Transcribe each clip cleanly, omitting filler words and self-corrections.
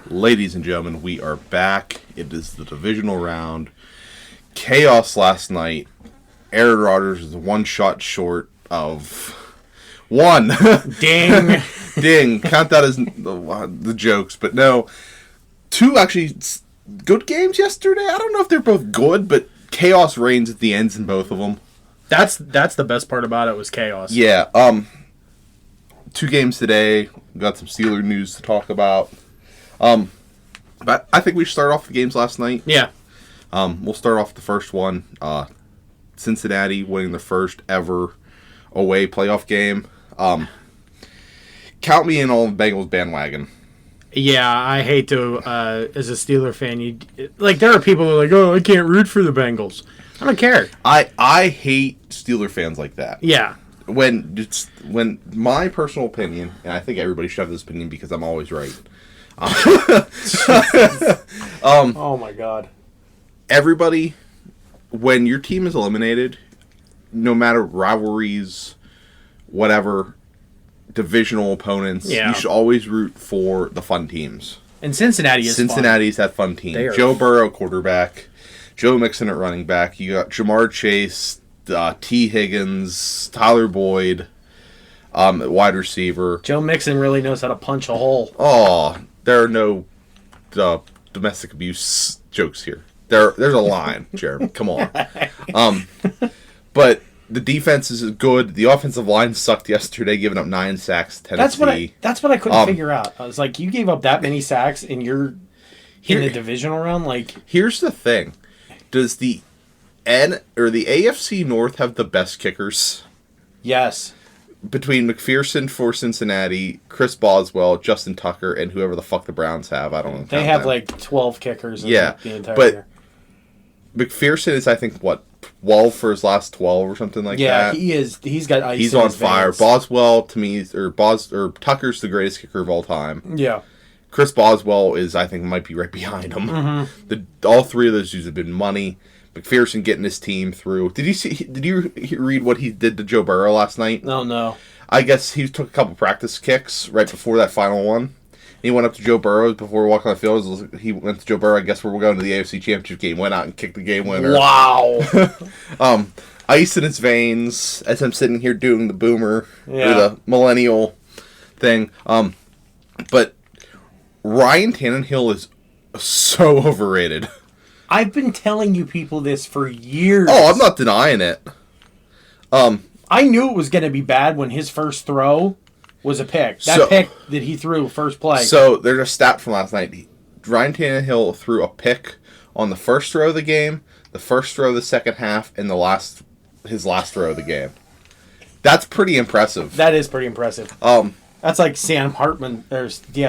Ladies and gentlemen, we are back. It is the divisional round. Chaos last night. Aaron Rodgers is one shot short of one. Ding. Ding. Count that as the jokes, but no. Two actually good games yesterday. I don't know if they're both good, but chaos reigns at the ends in both of them. That's the best part about it was chaos. Yeah. Two games today. We got some Steeler news to talk about. But I think we should start off the games last night. Yeah. We'll start off the first one. Cincinnati winning their first ever away playoff game. Count me in on the Bengals bandwagon. Yeah, I hate to, as a Steeler fan, there are people who are like, oh, I can't root for the Bengals. I don't care. I hate Steeler fans like that. Yeah. When my personal opinion, and I think everybody should have this opinion because I'm always right. Oh my God. Everybody, when your team is eliminated, no matter rivalries, whatever, divisional opponents, you should always root for the fun teams. And Cincinnati's that fun team. Joe Burrow, quarterback. Joe Mixon at running back. You got Jamar Chase, T. Higgins, Tyler Boyd, wide receiver. Joe Mixon really knows how to punch a hole. Oh, there are no domestic abuse jokes here. There's a line, Jeremy. Come on. But the defense is good. The offensive line sucked yesterday, giving up 9 sacks to Tennessee. That's what I couldn't figure out. I was like, you gave up that many sacks and you're in the divisional round? Here's the thing. Does the AFC North have the best kickers? Yes. Between McPherson for Cincinnati, Chris Boswell, Justin Tucker, and whoever the fuck the Browns have. I don't know. They have 12 kickers in the entire year. McPherson is, I think, 12 for his last 12 or something like that. Yeah, he is. He's got ice. He's on fire. Boswell, to me, Tucker's the greatest kicker of all time. Yeah. Chris Boswell might be right behind him. Mm-hmm. All three of those dudes have been money. McPherson getting his team through. Did you read what he did to Joe Burrow last night? No. I guess he took a couple practice kicks right before that final one. He went up to Joe Burrow before walking on the field. He went to Joe Burrow. I guess we're going to the AFC Championship game. Went out and kicked the game winner. Wow. Ice in his veins as I'm sitting here doing the boomer or the millennial thing. But Ryan Tannehill is so overrated. I've been telling you people this for years. Oh, I'm not denying it. I knew it was going to be bad when his first throw was a pick. Pick that he threw first play. So there's a stat from last night. Ryan Tannehill threw a pick on the first throw of the game, the first throw of the second half, and his last throw of the game. That's pretty impressive. That is pretty impressive. That's like Sam Hartman.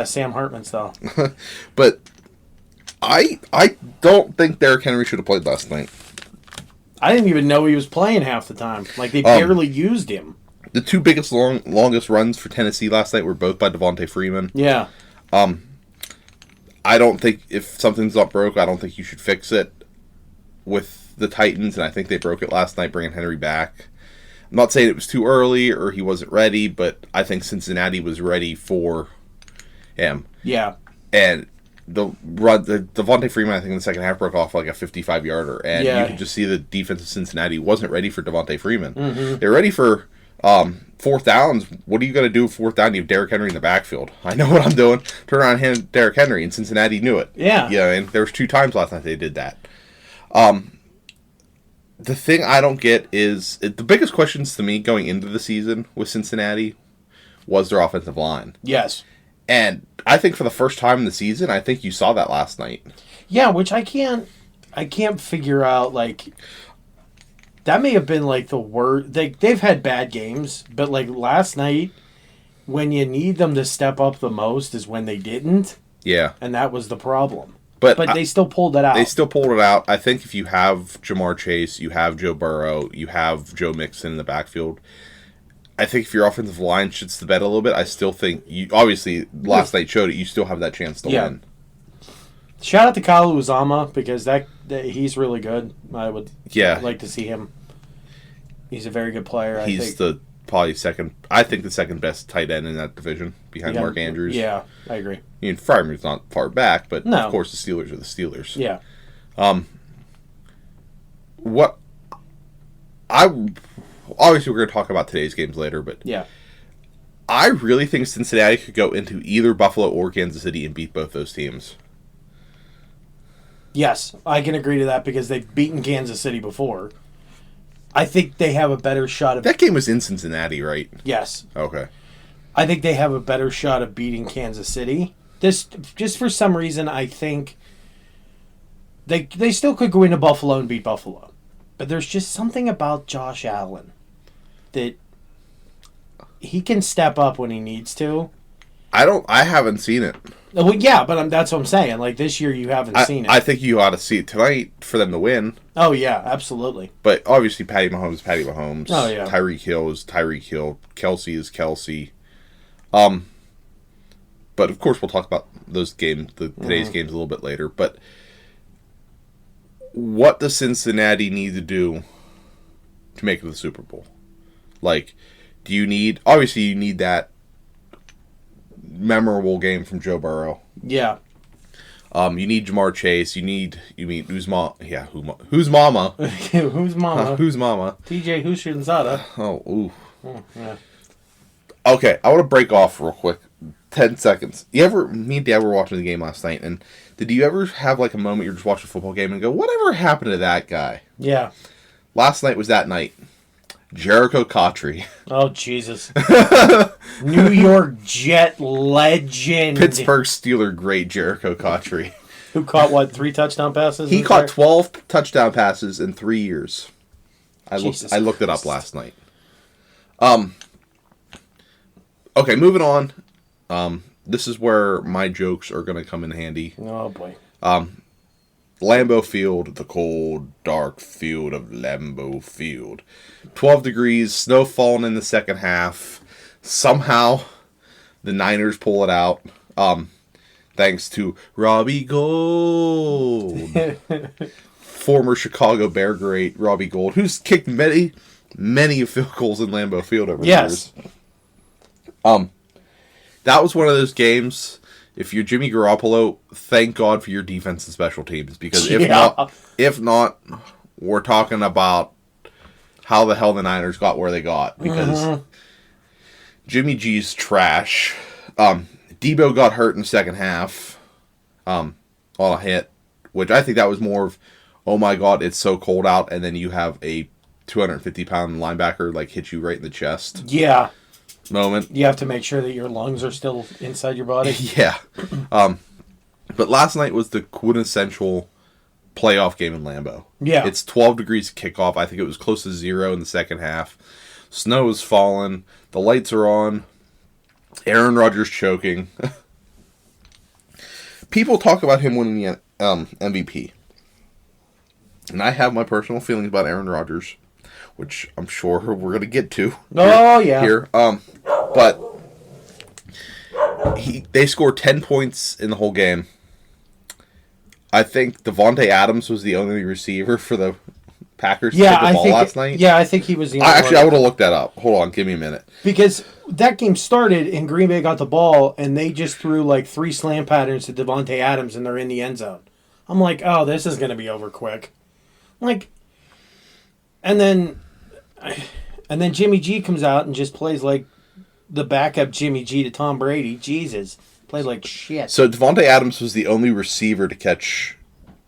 Sam Hartman style. But I don't think Derrick Henry should have played last night. I didn't even know he was playing half the time. They barely used him. The two biggest longest runs for Tennessee last night were both by Devontae Freeman. Yeah. I don't think if something's not broke, I don't think you should fix it with the Titans, and I think they broke it last night bringing Henry back. I'm not saying it was too early or he wasn't ready, but I think Cincinnati was ready for him. Yeah. And the Devontae Freeman, I think in the second half broke off like a 55-yarder, and you could just see the defense of Cincinnati wasn't ready for Devontae Freeman. Mm-hmm. They're ready for fourth downs. What are you going to do with fourth down? You have Derrick Henry in the backfield. I know what I'm doing. Turn around and hand Derrick Henry, and Cincinnati knew it. Yeah. Yeah, and there was 2 times last night they did that. The thing I don't get is the biggest questions to me going into the season with Cincinnati was their offensive line. Yes. And I think for the first time in the season, I think you saw that last night. Yeah, which I can't figure out, that may have been, the word. They've had bad games, but, last night, when you need them to step up the most is when they didn't. Yeah. And that was the problem. But they still pulled it out. They still pulled it out. I think if you have Jamar Chase, you have Joe Burrow, you have Joe Mixon in the backfield, I think if your offensive line shits the bed a little bit, I still think obviously last night showed it. You still have that chance to win. Shout out to Kyle Uzama because that he's really good. I would like to see him. He's a very good player. He's the probably second. I think the second best tight end in that division behind Mark Andrews. Yeah, I agree. I mean, Fryermuth's not far back, but No. of course the Steelers are the Steelers. Yeah. What obviously we're going to talk about today's games later, but Yeah. I really think Cincinnati could go into either Buffalo or Kansas City and beat both those teams. Yes, I can agree to that because they've beaten Kansas City before. I think they have a better shot of... That game was in Cincinnati, right? Yes. Okay. I think they have a better shot of beating Kansas City. This, just for some reason, I think they still could go into Buffalo and beat Buffalo. But there's just something about Josh Allen that he can step up when he needs to. I haven't seen it. Well, yeah, but that's what I'm saying. Like, this year you haven't seen it. I think you ought to see it tonight for them to win. Oh, yeah, absolutely. But obviously Patty Mahomes is Patty Mahomes. Oh, yeah. Tyreek Hill is Tyreek Hill. Kelsey is Kelsey. But of course we'll talk about those games, today's games a little bit later. But what does Cincinnati need to do to make it to the Super Bowl? Like, obviously you need that memorable game from Joe Burrow. Yeah. You need Jamar Chase. You need who's mama? Who's mama? Who's mama? Who's mama? TJ Houshmandzadeh. Oh, ooh. Yeah. Okay, I want to break off real quick. 10 seconds. Me and Dad were watching the game last night, and did you ever have like a moment you're just watching a football game and go, whatever happened to that guy? Yeah. Last night was that night. Jericho Cotchery. Oh, Jesus. New York Jet legend. Pittsburgh Steeler great Jericho Cotchery. Who caught, 3 touchdown passes? He caught 12 touchdown passes in 3 years. I looked it up last night. Okay, moving on. This is where my jokes are going to come in handy. Oh, boy. Lambeau Field, the cold, dark field of Lambeau Field. 12 degrees, snow falling in the second half. Somehow, the Niners pull it out. Thanks to Robbie Gould. Former Chicago Bear great Robbie Gould, who's kicked many field goals in Lambeau Field over the years. That was one of those games. If you're Jimmy Garoppolo, thank God for your defense and special teams, because if not, we're talking about how the hell the Niners got where they got, because Jimmy G's trash. Debo got hurt in the second half on a hit, which I think that was more of, oh my God, it's so cold out, and then you have a 250-pound linebacker like hit you right in the chest. Yeah. Moment. You have to make sure that your lungs are still inside your body. Yeah. But last night was the quintessential playoff game in Lambeau. Yeah. It's 12 degrees kickoff. I think it was close to 0 in the second half. Snow is falling. The lights are on. Aaron Rodgers choking. People talk about him winning the MVP. And I have my personal feelings about Aaron Rodgers, which I'm sure we're going to get to. Here. But they scored 10 points in the whole game. I think Devontae Adams was the only receiver for the Packers to take the ball last night. Yeah, I think he was the only Actually, I would have looked that up. Hold on, give me a minute. Because that game started and Green Bay got the ball and they just threw like 3 slam patterns to Devontae Adams and they're in the end zone. I'm like, oh, this is going to be over quick. And then Jimmy G comes out and just plays like the backup Jimmy G to Tom Brady. Jesus. Played like shit. So Devontae Adams was the only receiver to catch.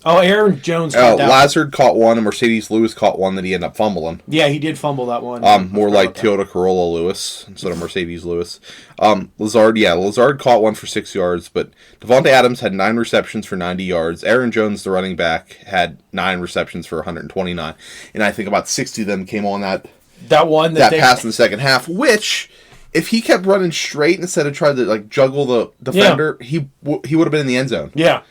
Oh, Aaron Jones got that Lazard caught one and Mercedes Lewis caught one that he ended up fumbling. Yeah, he did fumble that one. More like Toyota Corolla Lewis instead of Mercedes Lewis. Lazard caught one for 6 yards, but Devontae Adams had 9 receptions for 90 yards. Aaron Jones, the running back, had 9 receptions for 129. And I think about 60 of them came on that pass in the second half, which, if he kept running straight instead of trying to juggle the defender, he would have been in the end zone. Yeah.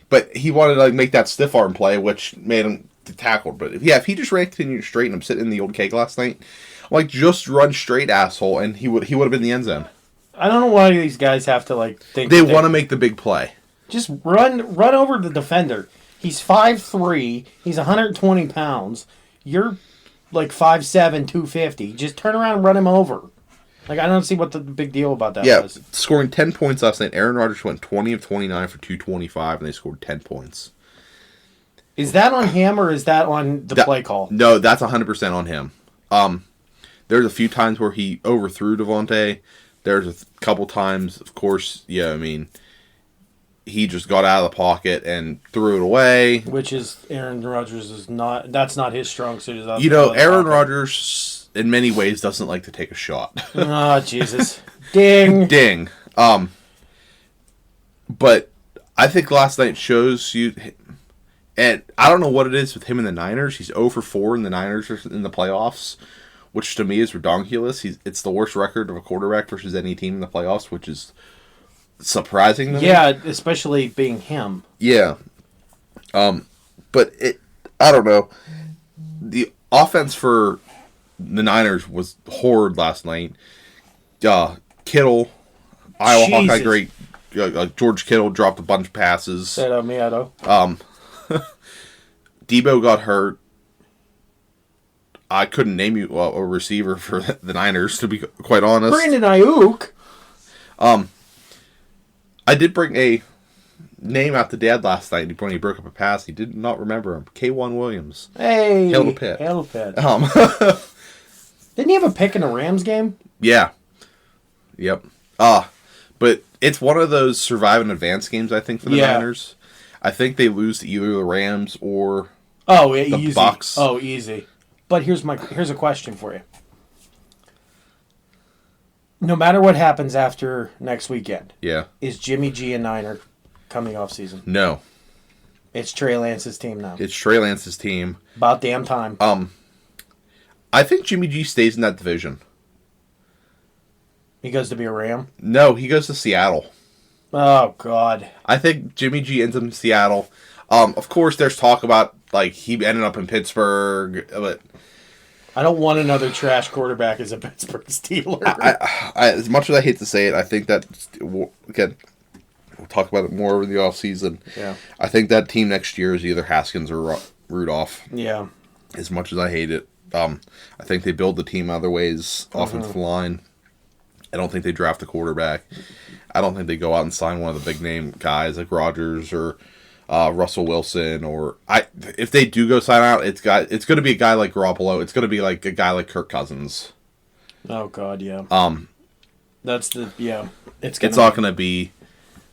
But he wanted to make that stiff arm play, which made him tackled. But if he just continued straight, and I'm sitting in the old cake last night, just run straight, asshole, and he would have been in the end zone. I don't know why these guys have to think they want to make the big play. Just run over the defender. He's 5'3", he's 120 pounds. You're like 5'7", 250. Just turn around and run him over. Like, I don't see what the big deal about that was. Scoring 10 points last night. Aaron Rodgers went 20 of 29 for 225, and they scored 10 points. Is that on him or is that on the play call? No, that's 100% on him. There's a few times where he overthrew Devontae. There's a couple times, of course, yeah, I mean, he just got out of the pocket and threw it away. Which is, Aaron Rodgers is not, that's not his strong suit. Aaron Rodgers, in many ways, doesn't like to take a shot. Oh, Jesus. Ding. Ding. But I think last night shows you, and I don't know what it is with him in the Niners. He's 0 for 4 in the Niners in the playoffs, which to me is redonkulous. It's the worst record of a quarterback versus any team in the playoffs, which is surprising to me. Yeah, especially being him. Yeah. But I don't know. The offense for the Niners was horrid last night. Kittle, Iowa Hawkeye great. George Kittle dropped a bunch of passes. Miedo. Debo got hurt. I couldn't name you a receiver for the Niners, to be quite honest. Brandon Ayuk. I did bring a name out to Dad last night when he broke up a pass. He did not remember him. K1 Williams. Hey. Hail to Pitt. Hail to Pitt. Didn't he have a pick in a Rams game? Yeah. Yep. But it's one of those survive and advance games, I think, for the Niners. I think they lose to either the Rams or the easy. Bucs. Oh, easy. But here's a question for you. No matter what happens after next weekend, is Jimmy G a Niner coming off season? No. It's Trey Lance's team now. It's Trey Lance's team. About damn time. I think Jimmy G stays in that division. He goes to be a Ram? No, he goes to Seattle. Oh, God. I think Jimmy G ends up in Seattle. Of course, there's talk about, like, he ended up in Pittsburgh, but I don't want another trash quarterback as a Pittsburgh Steeler. As much as I hate to say it, I think that, again, we'll talk about it more in the offseason. Yeah. I think that team next year is either Haskins or Rudolph. Yeah. As much as I hate it. I think they build the team other ways, offensive line. I don't think they draft a quarterback. I don't think they go out and sign one of the big name guys like Rodgers or Russell Wilson, or if they do go sign out, it's going to be a guy like Garoppolo. It's going to be like a guy like Kirk Cousins. Oh God, yeah. It's not going to be.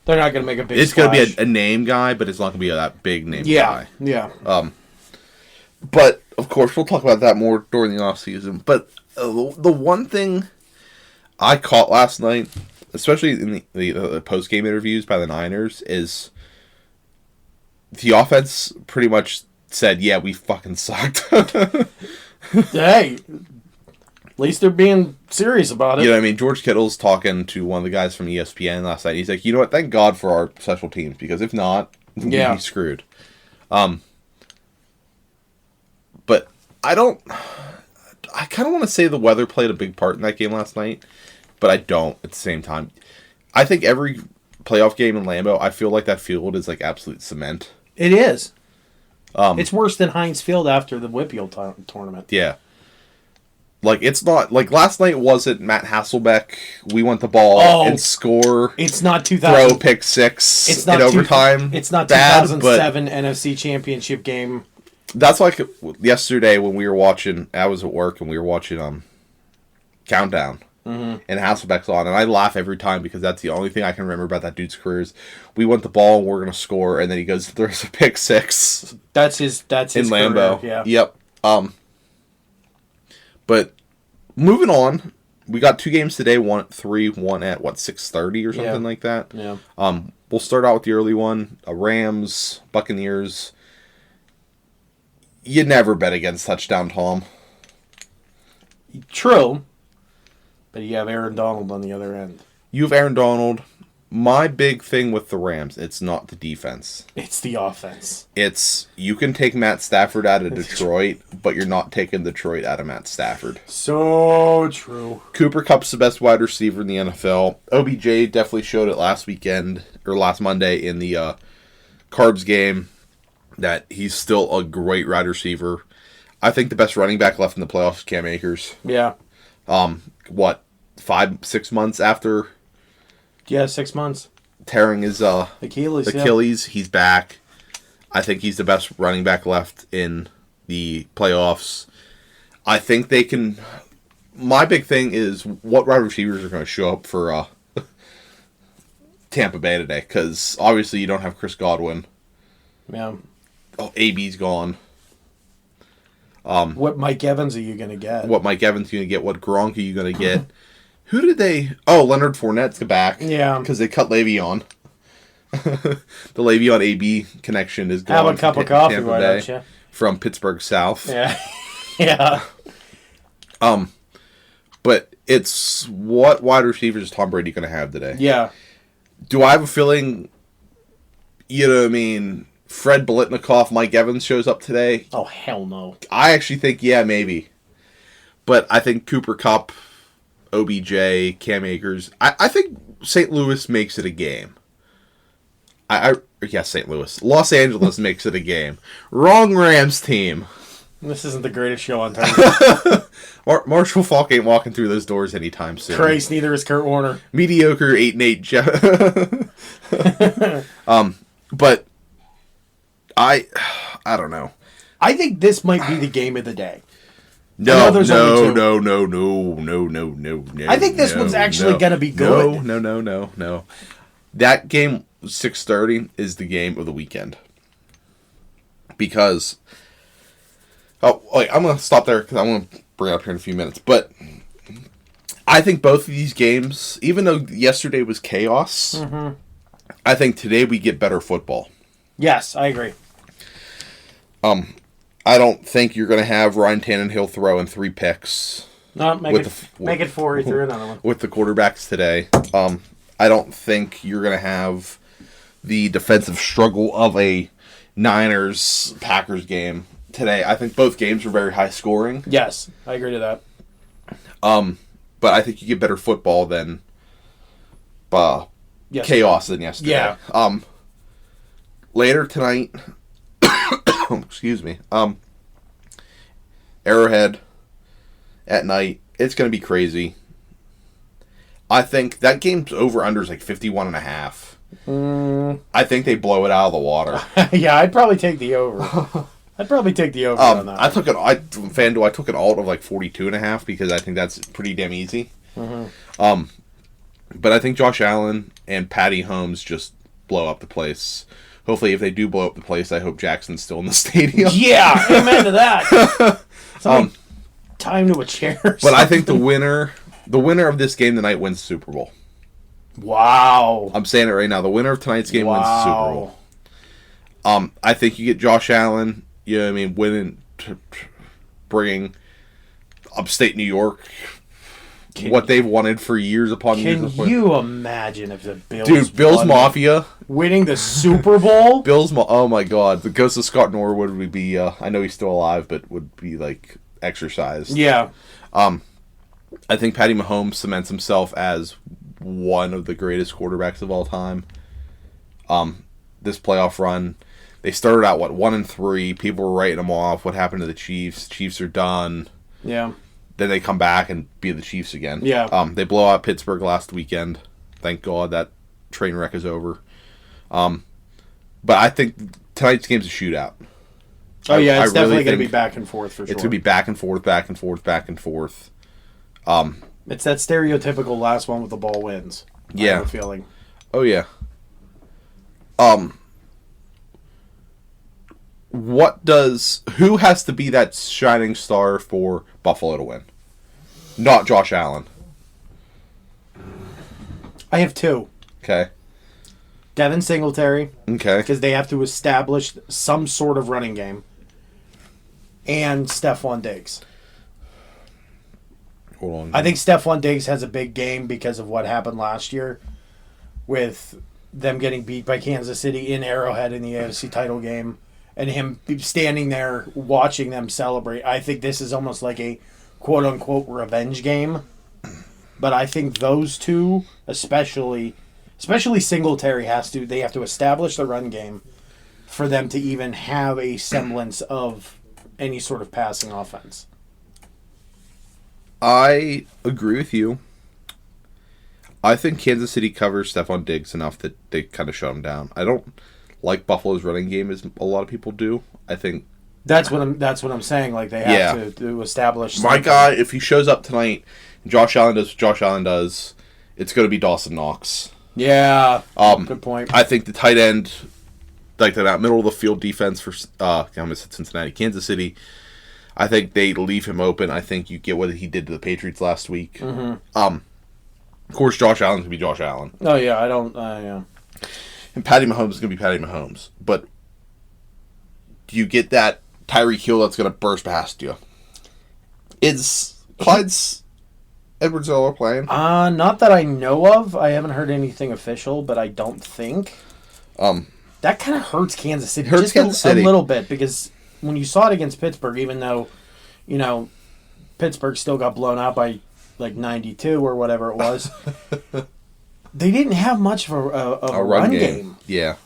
They're not going to make a big. It's going to be a name guy, but it's not going to be that big name guy. Yeah. But of course, we'll talk about that more during the off season. But the one thing I caught last night, especially in the post game interviews by the Niners, is the offense pretty much said, "Yeah, we fucking sucked." Hey, at least they're being serious about it. You know what I mean? George Kittle's talking to one of the guys from ESPN last night. He's like, "You know what? Thank God for our special teams, because if not, we'd be screwed." But I kind of want to say the weather played a big part in that game last night, but I don't at the same time. I think every playoff game in Lambeau, I feel like that field is like absolute cement. It is. It's worse than Heinz Field after the Whippeal tournament. Yeah. Like, it's not... Like, last night wasn't Matt Hasselbeck, we want the ball and score... It's not 2000... Throw pick six in overtime. It's not 2007 NFC Championship game. That's like yesterday when we were watching... I was at work and we were watching Countdown. Mm-hmm. And Hasselbeck's on. And I laugh every time because that's the only thing I can remember about that dude's career is we want the ball and we're going to score. And then he goes, there's a pick six. That's his in Lambeau. Career, yeah. Yep. But moving on, we got 2 games today. One at 3, one at 6:30 or something like that. Yeah. We'll start out with the early one. Rams, Buccaneers. You never bet against touchdown, Tom. True. But you have Aaron Donald on the other end. You have Aaron Donald. My big thing with the Rams, it's not the defense. It's the offense. You can take Matt Stafford out of Detroit, but you're not taking Detroit out of Matt Stafford. So true. Cooper Kupp's the best wide receiver in the NFL. OBJ definitely showed it last Monday in the Cards game that he's still a great wide receiver. I think the best running back left in the playoffs is Cam Akers. Yeah. What, 5-6 months after Yeah, 6 months. tearing his Achilles. Achilles, he's back. I think he's the best running back left in the playoffs. I think they can. My big thing is what wide receivers are going to show up for Tampa Bay today, because obviously you don't have Chris Godwin. Yeah. Oh, AB's gone. What Mike Evans are you going to get? What Mike Evans going to get? What Gronk are you going to get? Who did they? Oh, Leonard Fournette's back. Yeah. Because they cut Le'Veon. The Le'Veon AB connection is gone. Have a cup of coffee, Tampa why Bay don't you? from Pittsburgh South. Yeah. Yeah. But it's what wide receivers is Tom Brady going to have today? Yeah. Do I have a feeling, you know what I mean, Fred Biletnikoff, Mike Evans shows up today? Oh, hell no. I actually think, yeah, maybe. But I think Cooper Kupp, OBJ, Cam Akers, I think St. Louis makes it a game. St. Louis. Los Angeles makes it a game. Wrong Rams team. This isn't the greatest show on television. Marshall Faulk ain't walking through those doors anytime soon. Christ, neither is Kurt Warner. Mediocre 8-8. But I don't know. I think this might be the game of the day. No. I think this one's actually going to be good. No. That game 6:30 is the game of the weekend. Because I'm going to stop there because I'm going to bring it up here in a few minutes. But I think both of these games, even though yesterday was chaos, I think today we get better football. Yes, I agree. I don't think you're going to have Ryan Tannehill throwing 3 picks. No, make it 4. He threw another one. With the quarterbacks today. I don't think you're going to have the defensive struggle of a Niners-Packers game today. I think both games were very high scoring. Yes, I agree to that. But I think you get better football than chaos than yesterday. Yeah. Later tonight, excuse me, Arrowhead at night, it's going to be crazy. I think that game's over-under is like 51.5. I think they blow it out of the water. Yeah, I'd probably take the over. On that. I took FanDuel. I took an alt of like 42.5 because I think that's pretty damn easy. But I think Josh Allen and Patty Holmes just blow up the place. Hopefully, if they do blow up the place, I hope Jackson's still in the stadium. Yeah, amen to that. Time to a chair. But I think the winner of this game tonight wins the Super Bowl. Wow. I'm saying it right now. The winner of tonight's game wins the Super Bowl. I think you get Josh Allen, you know what I mean, winning, bringing upstate New York what they've wanted for years upon years. Can you imagine if the Bills... Dude, Bills Mafia... winning the Super Bowl? Oh my God. The ghost of Scott Norwood would be, I know he's still alive, but would be, like, exercised. Yeah. I think Patty Mahomes cements himself as one of the greatest quarterbacks of all time. This playoff run, they started out, 1-3. People were writing them off. What happened to the Chiefs? Chiefs are done. Yeah. Then they come back and be the Chiefs again. Yeah. They blow out Pittsburgh last weekend. Thank God that train wreck is over. But I think tonight's game's a shootout. Oh, yeah, it's definitely going to be back and forth for sure. It's going to be back and forth. It's that stereotypical last one with the ball wins. Yeah. I have a feeling. Oh, yeah. Who has to be that shining star for Buffalo to win? Not Josh Allen. I have 2. Okay. Devin Singletary. Okay. Because they have to establish some sort of running game. And Stephon Diggs. Hold on. I think Stephon Diggs has a big game because of what happened last year with them getting beat by Kansas City in Arrowhead in the AFC title game and him standing there watching them celebrate. I think this is almost like a quote-unquote revenge game. But I think those two, especially Singletary, they have to establish the run game for them to even have a semblance of any sort of passing offense. I agree with you. I think Kansas City covers Stephon Diggs enough that they kind of shut him down. I don't like Buffalo's running game as a lot of people do. I think that's what I'm saying. Like they have to establish something. My guy, if he shows up tonight, Josh Allen does what Josh Allen does, it's going to be Dawson Knox. Yeah, good point. I think the tight end, like that middle of the field defense for Cincinnati, Kansas City, I think they leave him open. I think you get what he did to the Patriots last week. Mm-hmm. Of course, Josh Allen's going to be Josh Allen. Oh yeah, I don't. Yeah. And Patty Mahomes is going to be Patty Mahomes. But do you get that Tyreek Hill that's going to burst past you? Is Clyde's Edwards-Helaire playing? Not that I know of. I haven't heard anything official, but I don't think. That kind of hurts Kansas City. Hurts Kansas City a little bit, because when you saw it against Pittsburgh, even though, Pittsburgh still got blown out by like 92 or whatever it was, they didn't have much of a run game. Yeah.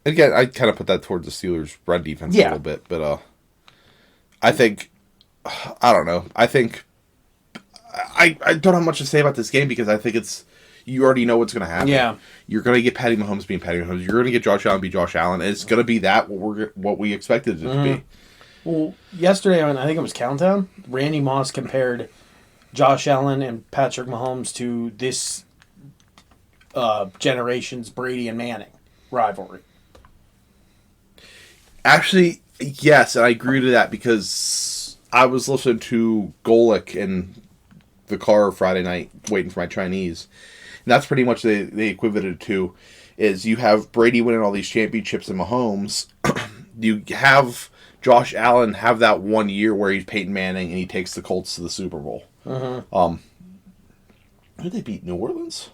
Again, I kind of put that towards the Steelers' run defense a little bit, but I think, I don't know. I think I don't have much to say about this game because I think you already know what's going to happen. Yeah. You're going to get Patty Mahomes being Patty Mahomes. You're going to get Josh Allen be Josh Allen. And it's going to be what we expected it to be. Well, yesterday, I think it was Countdown, Randy Moss compared Josh Allen and Patrick Mahomes to this generation's Brady and Manning rivalry. Actually, yes, and I agree to that because I was listening to Golick in the car Friday night waiting for my Chinese. And that's pretty much they equivalent to is you have Brady winning all these championships and Mahomes. You have Josh Allen have that 1 year where he's Peyton Manning and he takes the Colts to the Super Bowl. Mm-hmm. Who did they beat? New Orleans?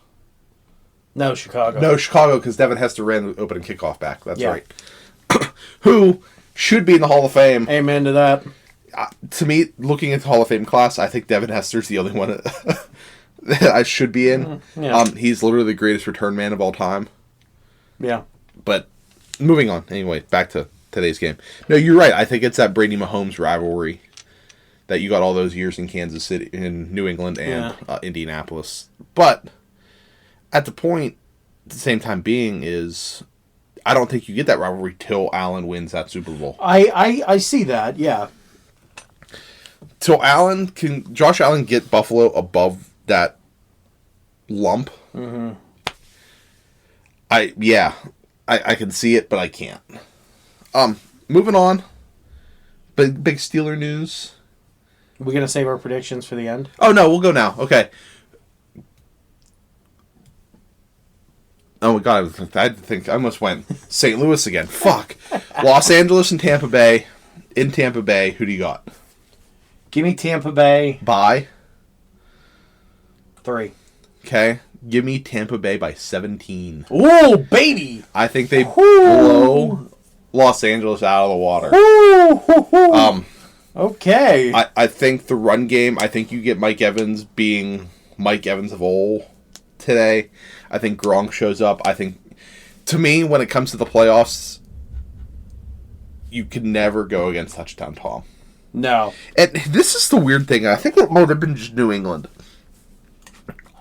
No, Chicago. No, Chicago, because Devin Hester ran the opening kickoff back. That's right. Who should be in the Hall of Fame. Amen to that. To me, looking at the Hall of Fame class, I think Devin Hester's the only one that I should be in. Yeah. He's literally the greatest return man of all time. Yeah. But moving on. Anyway, back to today's game. No, you're right. I think it's that Brady-Mahomes rivalry that you got all those years in Kansas City, in New England, and Indianapolis. But at the same time being is, I don't think you get that rivalry till Allen wins that Super Bowl. I see that, yeah. Till Josh Allen get Buffalo above that lump? Mm-hmm. I can see it, but I can't. Moving on. Big Steeler news. Are we going to save our predictions for the end? Oh, no, we'll go now. Okay. Oh, my God. I almost went St. Louis again. Fuck. Los Angeles and Tampa Bay. In Tampa Bay, who do you got? Give me Tampa Bay. By? 3. Okay. Give me Tampa Bay by 17. Ooh, baby! I think they blow Los Angeles out of the water. Okay. I think the run game, I think you get Mike Evans being Mike Evans of old today. I think Gronk shows up. I think, to me, when it comes to the playoffs, you can never go against Touchdown Tom. No. And this is the weird thing. I think it might have been just New England.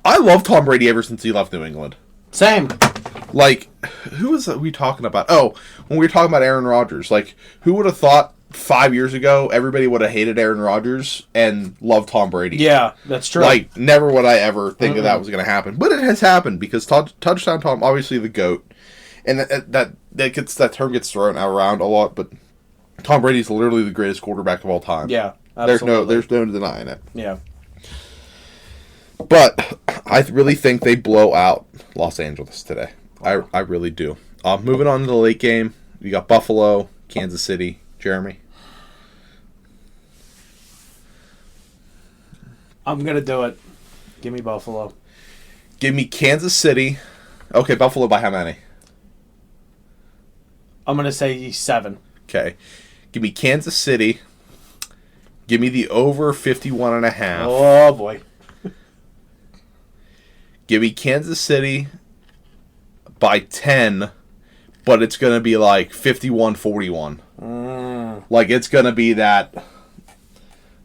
I love Tom Brady ever since he left New England. Same. Like, who was we talking about? Oh, when we were talking about Aaron Rodgers. Like, who would have thought 5 years ago everybody would have hated Aaron Rodgers and loved Tom Brady? Yeah, that's true. Like, never would I ever think that was going to happen. But it has happened because Touchdown Tom, obviously the GOAT. And that term gets thrown around a lot, but Tom Brady's literally the greatest quarterback of all time. Yeah, absolutely. There's no denying it. Yeah. But I really think they blow out Los Angeles today. I really do. Moving on to the late game, we got Buffalo, Kansas City. Jeremy? I'm going to do it. Give me Buffalo. Give me Kansas City. Okay, Buffalo by how many? I'm going to say 7. Okay. Give me Kansas City. Give me the over 51.5. Oh, boy. Give me Kansas City by 10, but it's going to be like 51-41. Like, it's going to be that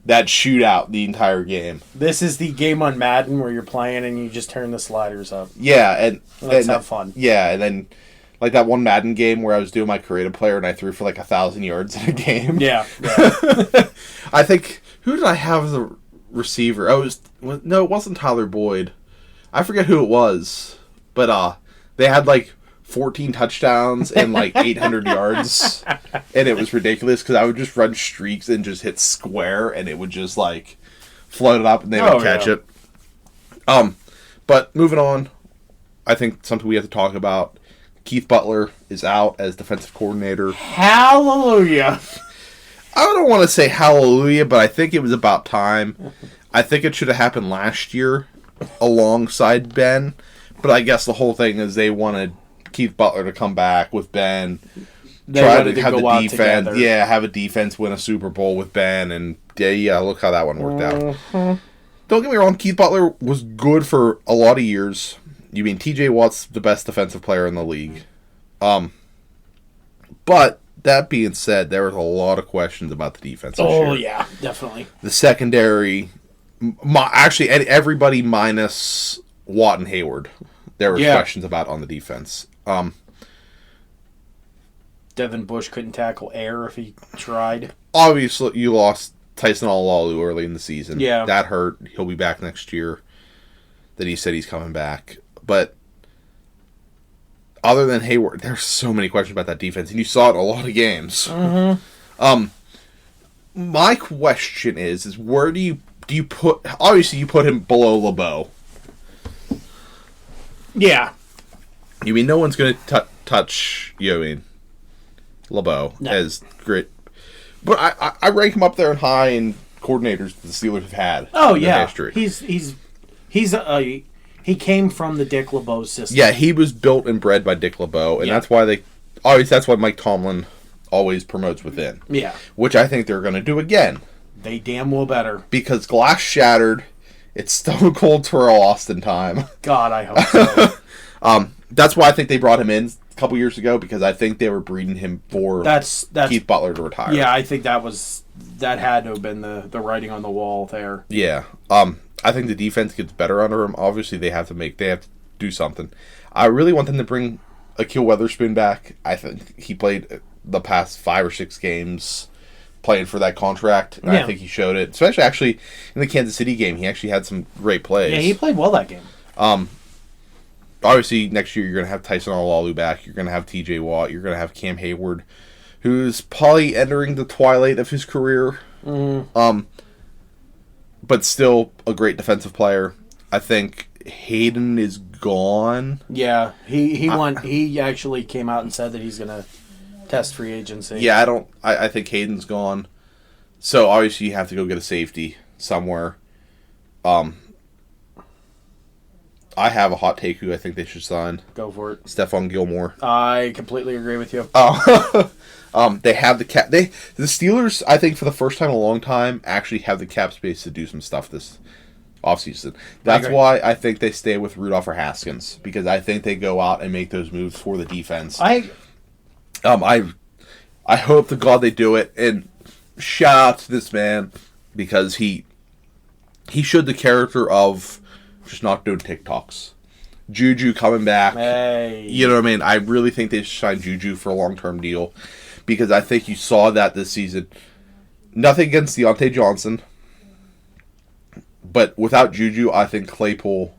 shootout the entire game. This is the game on Madden where you're playing and you just turn the sliders up. Yeah, and Let's have fun. Yeah, and then like that one Madden game where I was doing my creative player and I threw for like 1,000 yards in a game. Yeah. I think, who did I have as a receiver? It wasn't Tyler Boyd. I forget who it was, but they had like 14 touchdowns and like 800 yards, and it was ridiculous because I would just run streaks and just hit square, and it would just like float it up, and they would catch it. But moving on, I think something we have to talk about. Keith Butler is out as defensive coordinator. Hallelujah. I don't want to say hallelujah, but I think it was about time. I think it should have happened last year alongside Ben, but I guess the whole thing is they wanted Keith Butler to come back with Ben. They wanted to go out together. Yeah, have a defense win a Super Bowl with Ben, and yeah, look how that one worked out. Don't get me wrong, Keith Butler was good for a lot of years. You mean TJ Watt's the best defensive player in the league. But that being said, there was a lot of questions about the defense this year. Oh, yeah, definitely. The secondary, actually everybody minus Watt and Hayward, there were questions about on the defense. Devin Bush couldn't tackle air if he tried. Obviously, you lost Tyson Alualu early in the season. Yeah. That hurt. He'll be back next year. That he said he's coming back. But other than Hayward, there's so many questions about that defense, and you saw it in a lot of games. Mm-hmm. My question is where do you put? Obviously, you put him below LeBeau. Yeah. You mean no one's going to touch LeBeau as great, but I rank him up there and high in coordinators the Steelers have had. Oh in yeah, history. He came from the Dick LeBeau system. Yeah, he was built and bred by Dick LeBeau, and that's why Mike Tomlin always promotes within. Yeah, which I think they're going to do again. They damn well better, because glass shattered. It's Stone Cold Terrell Austin time. God, I hope so. That's why I think they brought him in a couple years ago, because I think they were breeding him for that's Keith Butler to retire. Yeah, I think that had to have been the writing on the wall there. Yeah. I think the defense gets better under him. Obviously, they have to do something. I really want them to bring Akil Weatherspoon back. I think he played the past 5 or 6 games playing for that contract, and I think he showed it. Especially actually in the Kansas City game, he actually had some great plays. Yeah, he played well that game. Obviously, next year you're going to have Tyson Alualu back. You're going to have TJ Watt. You're going to have Cam Hayward, who's probably entering the twilight of his career. Mm. But still a great defensive player. I think Hayden is gone. Yeah, he actually came out and said that he's going to test free agency. Yeah, I think Hayden's gone. So obviously you have to go get a safety somewhere. I have a hot take who I think they should sign. Go for it. Stephon Gilmore. I completely agree with you. They have the cap. The Steelers, I think, for the first time in a long time, actually have the cap space to do some stuff this offseason. That's why I think they stay with Rudolph or Haskins, because I think they go out and make those moves for the defense. I hope to God they do it, and shout out to this man, because he showed the character of just not doing TikToks. Juju coming back. Hey. You know what I mean? I really think they should sign Juju for a long-term deal, because I think you saw that this season. Nothing against Deontay Johnson, but without Juju, I think Claypool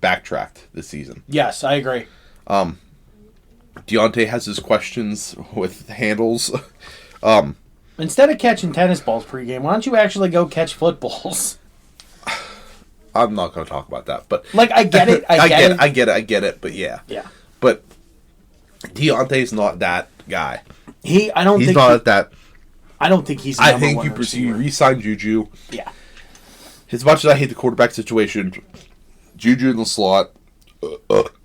backtracked this season. Yes, I agree. Deontay has his questions with handles. Instead of catching tennis balls pregame, why don't you actually go catch footballs? I'm not going to talk about that, but I get it. I get it. But yeah. But Deontay's not that guy. I don't think he's. I think you re-sign Juju. Yeah. As much as I hate the quarterback situation, Juju in the slot,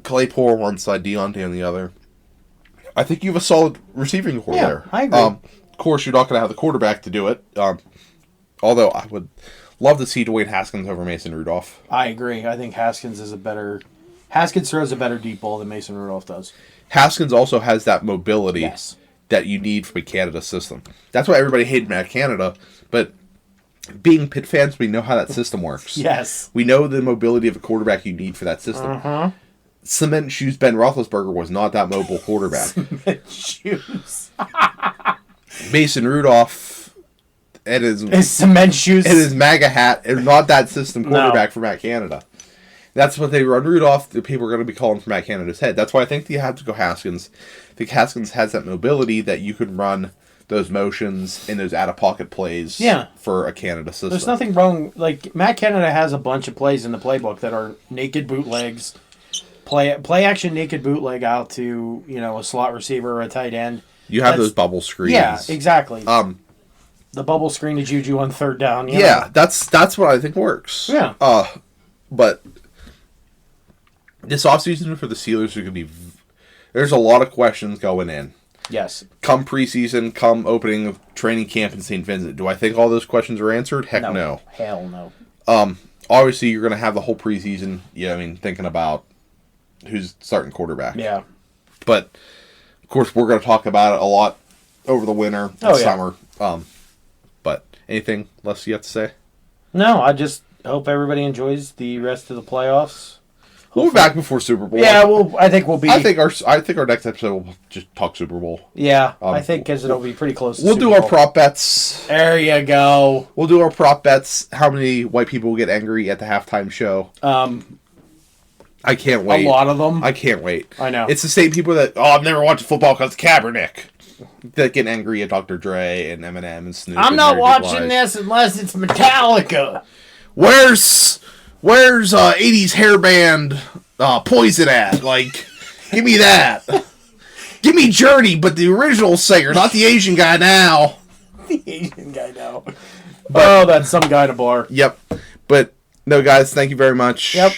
Claypool on one side, Deontay on the other. I think you have a solid receiving core there. I agree. Of course, you're not going to have the quarterback to do it. Although I would love to see Dwayne Haskins over Mason Rudolph. I agree. I think Haskins throws a better deep ball than Mason Rudolph does. Haskins also has that mobility. Yes. that you need from a Canada system. That's why everybody hated Matt Canada, but being Pitt fans, we know how that system works. Yes. We know the mobility of a quarterback you need for that system. Cement Shoes Ben Roethlisberger was not that mobile quarterback. Cement Shoes. Mason Rudolph and his Cement Shoes. and his MAGA hat is not that system quarterback for Matt Canada. That's what they run Rudolph. The people are going to be calling for Matt Canada's head. That's why I think you have to go Haskins. I think Haskins has that mobility that you could run those motions and those out-of-pocket plays for a Canada system. There's nothing wrong. Like, Matt Canada has a bunch of plays in the playbook that are naked bootlegs, play action naked bootleg out to, a slot receiver or a tight end. You have those bubble screens. Yeah, exactly. The bubble screen to Juju on third down. That's what I think works. Yeah. But this offseason for the Steelers are going to be... There's a lot of questions going in. Yes. Come preseason, come opening of training camp in St. Vincent. Do I think all those questions are answered? Heck no. Hell no. Obviously, you're going to have the whole preseason, thinking about who's starting quarterback. Yeah. But, of course, we're going to talk about it a lot over the winter and summer. But anything less you have to say? No, I just hope everybody enjoys the rest of the playoffs. We'll be back before Super Bowl. Yeah, I think we'll be. I think our next episode will just talk Super Bowl. Yeah, I think because it'll be pretty close. We'll do our prop bets. There you go. We'll do our prop bets. How many white people will get angry at the halftime show? I can't wait. A lot of them. I can't wait. I know. It's the same people that I've never watched football because Kaepernick. That get angry at Dr. Dre and Eminem and Snoop. I'm not watching this unless it's Metallica. Where's 80s hairband Poison at? Like, give me that. Give me Journey, but the original singer, not the Asian guy now. The Asian guy now. But, that's some guy at a bar. Yep. But, no, guys, thank you very much. Yep.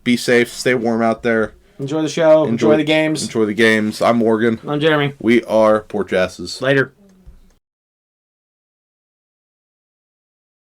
Be safe. Stay warm out there. Enjoy the show. Enjoy the games. Enjoy the games. I'm Morgan. I'm Jeremy. We are Porch Asses. Later.